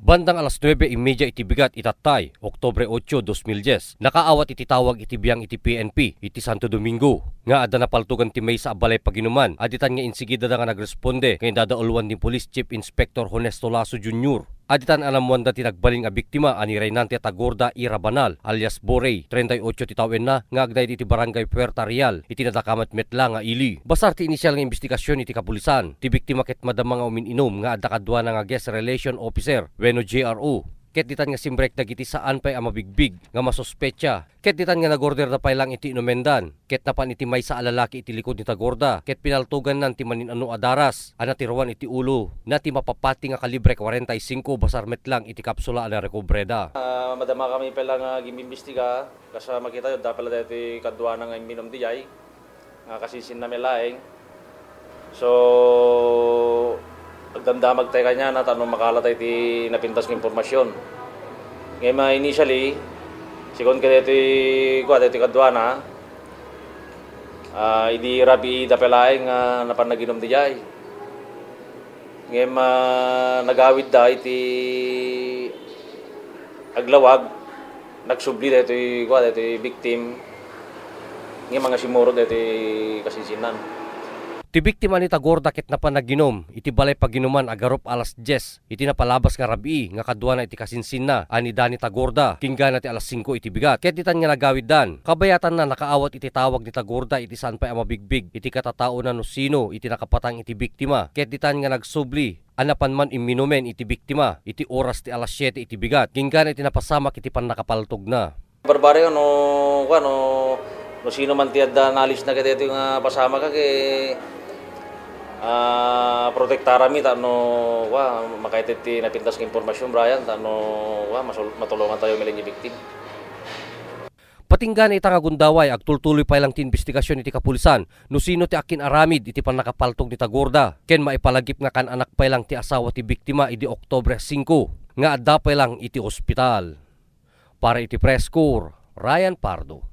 Bandang alas 9:30 iti bigat itatay, Oktubre 8, 2010. Nakaawat iti tawag iti biyang iti PNP, iti Santo Domingo. Nga adda napaltugan ti may sa abalay paginuman, aditan nga insigida da nga nagresponde, kay dadauluan din Police Chief Inspector Honesto Lasso Jr. Aditan alamuan da tinagbaling a biktima ani Reynante Tagorda Irabanal alias Borey, 38 ti tawen na nga agday iti barangay Puerta Real, iti natakamat metla nga ili. Basar ti inisyal nga investigasyon iti kapulisan, ti biktima ket madam nga umininom nga adda kadwa nga guest relation officer wenno JRO. Ket ditan nga simbrek dagiti saan pay a mabigbig nga masospetya. Ket ditan nga nagorder da pay lang iti inumendan. Ket napan iti may sa alalaki iti likod ni Tagorda. Ket pinaltugan nan ti maninano adaras. Ana tiruan iti ulo. Na ti mapapati nga kalibre 45 basar metlang iti kapsula ana rekobreda. Madama kami pala nga gimimbestiga. Kasama kita yun dapat pala iti kadwa nga minom dijay. Nga kasisin na melaeng. So pagdamdamag tayo kanya na tanong makalatay ti napintas ng impormasyon. Ngayon initially, sikon ka dito kadwana, idi rabi dapelaing napanaginom di jay. Ngayon nagawid da iti aglawag, nagsubli dito victim, ngayon mga simuro dito kasinsinan. Ti biktima ni Tagorda ket napanaginom, iti balay paginuman agarop alas 10, iti napalabas nga rabii nga kadwa na iti kasinsin na ani Dani Tagorda, kinggana ti alas 5 iti bigat. Ket ditan nga nagawid dan, kabayatan na nakaawat iti tawag ni Tagorda iti saan pay a mabigbig, iti katatao na no sino iti nakapatang iti biktima. Ket ditan nga nagsubli, anapan man iminumen iti biktima, iti oras ti alas 7 iti bigat, kinggana iti napasamak iti pan-nakapaltog na. Barbaryo no sino man ti adda nalis na kadito nga pasama ka kay protektara mi tano makaitit ti napintas ng impormasyon Brian tano matulungan tayo miling victim. Patinggan ita nga gundaway agtultuloy pa lang ti investigasyon iti kapulisan no sino ti akin aramid iti panakapaltog ni Tagorda ken maipalagip nga kan anak pa lang ti asawa ti biktima idi Oktubre 5 nga adda pa lang iti ospital. Para iti Press Corps, Ryan Pardo.